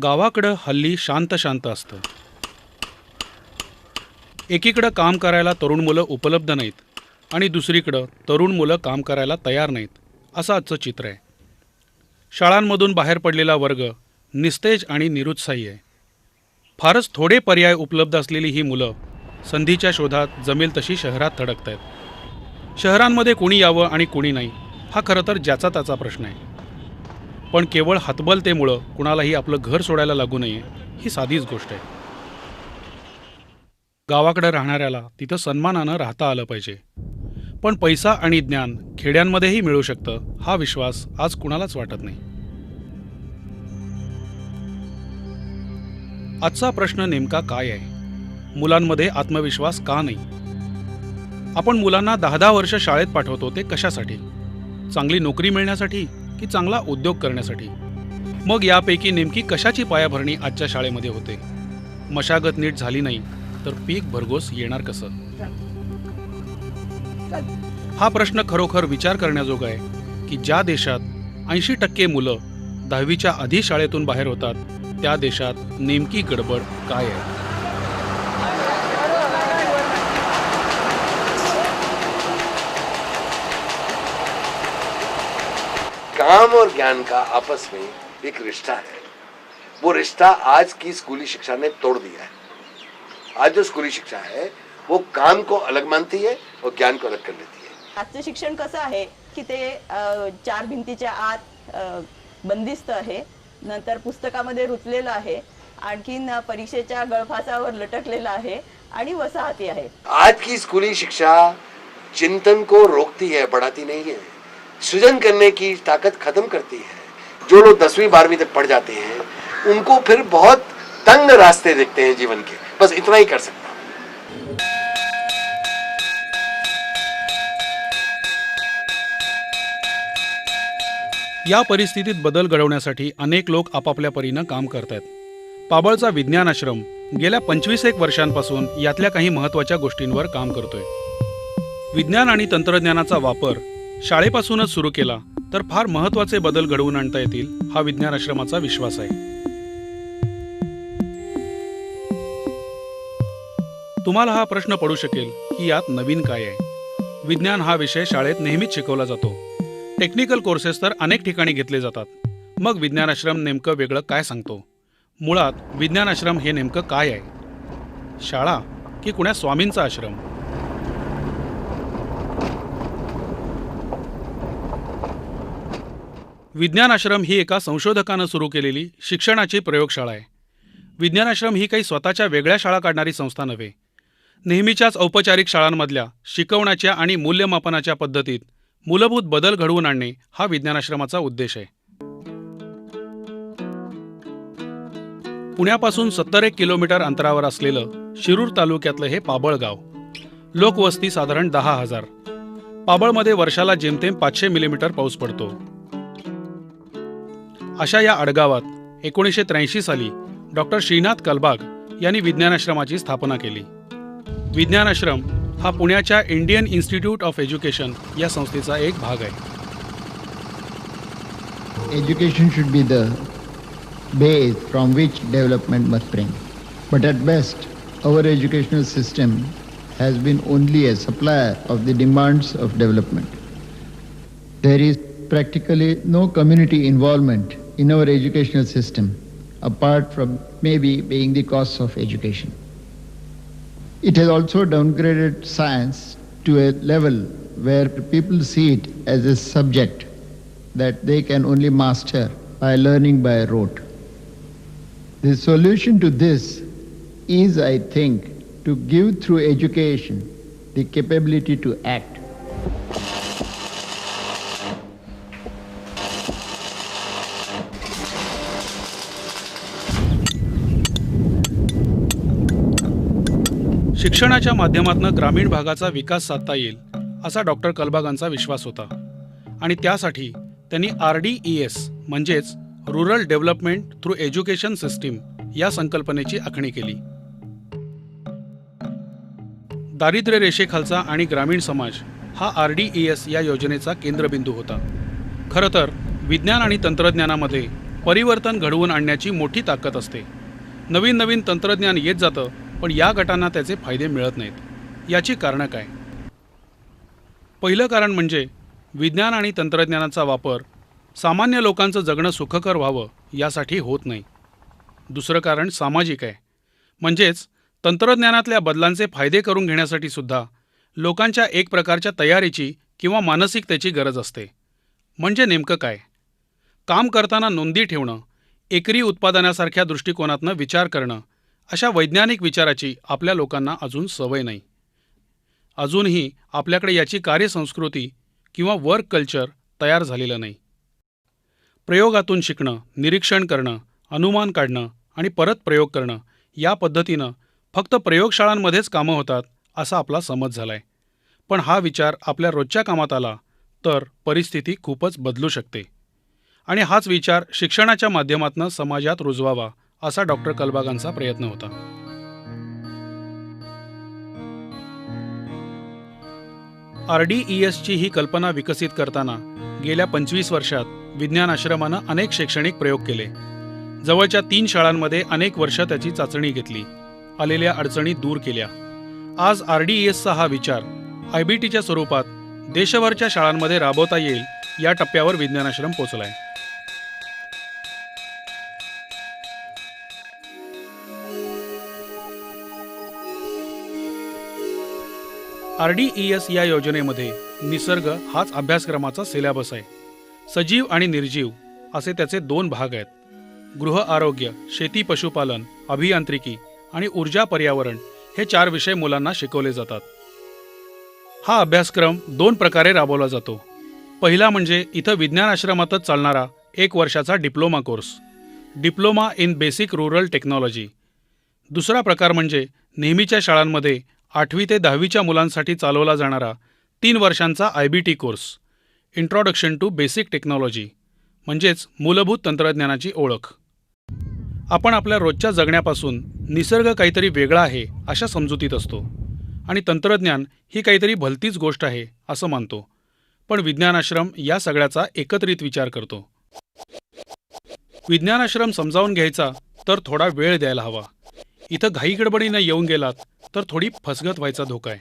गावाकडं हल्ली शांत शांत असतं. एकीकडं काम करायला तरुण मुलं उपलब्ध नाहीत आणि दुसरीकडं तरुण मुलं काम करायला तयार नाहीत, असं आजचं चित्र आहे. शाळांमधून बाहेर पडलेला वर्ग निस्तेज आणि निरुत्साही आहे. फारच थोडे पर्याय उपलब्ध असलेली ही मुलं संधीच्या शोधात जमेल तशी शहरात थडकत आहेत. शहरांमध्ये कोणी यावं आणि कोणी नाही, हा खरं तर ज्याचा त्याचा प्रश्न आहे. पण केवळ हतबलतेमुळं कुणालाही आपलं घर सोडायला लागू नये, ही साधीच गोष्ट आहे. गावाकडे राहणाऱ्याला तिथं सन्मानानं राहता आलं पाहिजे, पण पैसा आणि ज्ञान खेड्यांमध्येही मिळू शकतं, हा विश्वास आज कुणालाच वाटत नाही. आजचा प्रश्न नेमका काय आहे? मुलांमध्ये आत्मविश्वास का नाही? आपण मुलांना 10-10 वर्ष शाळेत पाठवतो ते कशासाठी? चांगली नोकरी मिळण्यासाठी की चांगला उद्योग करण्यासाठी? मग यापैकी नेमकी कशाची पायाभरणी आजच्या शाळेमध्ये होते? मशागत नीट झाली नाही तर पीक भरघोस येणार कसं? हा प्रश्न खरोखर विचार करण्याजोगा आहे की ज्या देशात 80% मुलं 10वीच्या आधी शाळेतून बाहेर होतात, त्या देशात नेमकी गडबड काय आहे? काम और ज्ञान का आपस में एक रिश्ता है. वो रिश्ता आज की स्कूली शिक्षा ने तोड़ दिया है. आज जो स्कूली शिक्षा है वो काम को अलग मानती है और ज्ञान को अलग कर लेती है. आजचं शिक्षण कसं आहे की ते चार भिंतीच्या आत बंदिस्त आहे, नंतर पुस्तकामध्ये रुचलेलं आहे, आणखीन परीक्षेच्या गळफासावर लटकलेलं आहे आणि वसाहती आहे. आज की स्कूली शिक्षा चिंतन को रोकती है, बढ़ाती नहीं है. सृजन करने की ताकत खत्म करती है. जो लोग 10वीं 12वीं तक पढ़ जाते हैं उनको फिर बहुत तंग रास्ते दिखते हैं जीवन के. बस इतना ही कर सकता हूं. या परिस्थितीत बदल घडवण्यासाठी अनेक लोक आपापल्या परीनं काम करतात. पाबळचा विज्ञान आश्रम गेल्या 25 वर्षांपासून यातल्या काही महत्त्वाच्या गोष्टींवर काम करतोय. विज्ञान आणि तंत्रज्ञानाचा वापर शाळेपासूनच सुरू केला तर फार महत्त्वाचे बदल घडवून आणता येतील, हा विज्ञान आश्रमाचा विश्वास आहे. तुम्हाला हा प्रश्न पडू शकेल की यात नवीन काय आहे? विज्ञान हा विषय शाळेत नेहमीच शिकवला जातो. टेक्निकल कोर्सेस तर अनेक ठिकाणी घेतले जातात. मग विज्ञान आश्रम नेमकं वेगळं काय सांगतो? मुळात विज्ञान आश्रम हे नेमकं काय आहे? शाळा की कुण्या स्वामींचा आश्रम? विज्ञान आश्रम ही एका संशोधकानं सुरू केलेली शिक्षणाची प्रयोगशाळा आहे. विज्ञान आश्रम ही काही स्वतःच्या वेगळ्या शाळा काढणारी संस्था नव्हे. नेहमीच्याच औपचारिक शाळांमधल्या शिकवण्याच्या आणि मूल्यमापनाच्या पद्धतीत मूलभूत बदल घडवून आणणे हा विज्ञान आश्रमाचा उद्देश आहे. पुण्यापासून 70 किलोमीटर अंतरावर असलेलं शिरूर तालुक्यातलं हे पाबळ गाव. लोकवस्ती साधारण 10,000. पाबळमध्ये वर्षाला जेमतेम 500 मिलीमीटर पाऊस पडतो. अशा या आडगावात 1983 साली डॉक्टर श्रीनाथ कलबाग यांनी विज्ञान आश्रमाची स्थापना केली. विज्ञान आश्रम हा पुण्याच्या इंडियन इन्स्टिट्यूट ऑफ एज्युकेशन या संस्थेचा एक भाग आहे. Education should be the base from which development must spring. But at best, our educational system has been only a supplier of the demands of development. There is practically no community involvement in our educational system, apart from maybe paying the costs of education. It has also downgraded science to a level where people see it as a subject that they can only master by learning by rote. The solution to this is, I think, to give through education the capability to act. शिक्षणाच्या माध्यमातून ग्रामीण भागाचा विकास साधता येईल असा doctor कलबागांचा विश्वास होता आणि त्यासाठी त्यांनी RDES म्हणजेच rural development through education system या संकल्पनेची आखणी केली. दारिद्र्य रेषेखालचा आणि ग्रामीण समाज हा RDES या योजनेचा केंद्रबिंदू होता. खरं तर विज्ञान आणि तंत्रज्ञानामध्ये परिवर्तन घडवून आणण्याची मोठी ताकद असते. नवीन नवीन तंत्रज्ञान येत जातं, पण या गटांना त्याचे फायदे मिळत नाहीत. याची कारणं काय? पहिलं कारण म्हणजे विज्ञान आणि तंत्रज्ञानाचा वापर सामान्य लोकांचं जगणं सुखकर व्हावं यासाठी होत नाही. दुसरं कारण सामाजिक आहे. म्हणजेच तंत्रज्ञानातल्या बदलांचे फायदे करून घेण्यासाठी सुद्धा लोकांच्या एक प्रकारच्या तयारीची किंवा मानसिकतेची गरज असते. म्हणजे नेमकं काय? काम करताना नोंदी ठेवणं, एकरी उत्पादनासारख्या दृष्टिकोनातनं विचार करणं, अशा वैज्ञानिक विचाराची आपल्या लोकांना अजून सवय नाही. अजूनही आपल्याकडे याची कार्यसंस्कृती किंवा वर्क कल्चर तयार झालेलं नाही. प्रयोगातून शिकणं, निरीक्षण करणं, अनुमान काढणं आणि परत प्रयोग करणं या पद्धतीनं फक्त प्रयोगशाळांमध्येच कामं होतात असा आपला समज झाला आहे. पण हा विचार आपल्या रोजच्या कामात आला तर परिस्थिती खूपच बदलू शकते. आणि हाच विचार शिक्षणाच्या माध्यमातून समाजात रुजवावा असा डॉक्टर कलबागांचा प्रयत्न होता. RDESची ही कल्पना विकसित करताना गेल्या 25 वर्षात विज्ञान आश्रमानं अनेक शैक्षणिक प्रयोग केले. जवळच्या 3 शाळांमध्ये अनेक वर्ष त्याची चाचणी घेतली, आलेल्या अडचणी दूर केल्या. आज RDESचा हा विचार IBTच्या स्वरूपात देशभरच्या शाळांमध्ये राबवता येईल या टप्प्यावर विज्ञान आश्रम पोचलाय. RDES या योजनेमध्ये निसर्ग हाच अभ्यासक्रमाचा सिलेबस आहे. सजीव आणि निर्जीव असे त्याचे 2 भाग आहेत. गृह आरोग्य, शेती पशुपालन, अभियांत्रिकी आणि ऊर्जा पर्यावरण हे 4 विषय मुलांना शिकवले जातात. हा अभ्यासक्रम 2 प्रकारे राबवला जातो. पहिला म्हणजे इथं विज्ञान आश्रमातच चालणारा 1 वर्षाचा diploma course, diploma in basic rural technology. दुसरा प्रकार म्हणजे नेहमीच्या शाळांमध्ये 8वी ते 10वीच्या मुलांसाठी चालवला जाणारा 3 वर्षांचा IBT course, introduction to basic technology, म्हणजेच मूलभूत तंत्रज्ञानाची ओळख. आपण आपल्या रोजच्या जगण्यापासून निसर्ग काहीतरी वेगळा आहे अशा समजुतीत असतो आणि तंत्रज्ञान ही काहीतरी भलतीच गोष्ट आहे असं मानतो. पण विज्ञान आश्रम या सगळ्याचा एकत्रित विचार करतो. विज्ञान आश्रम समजावून घ्यायचा तर थोडा वेळ द्यायला हवा. इथं घाईगडबडीनं येऊन गेलात तर थोडी फसगत व्हायचा धोका आहे.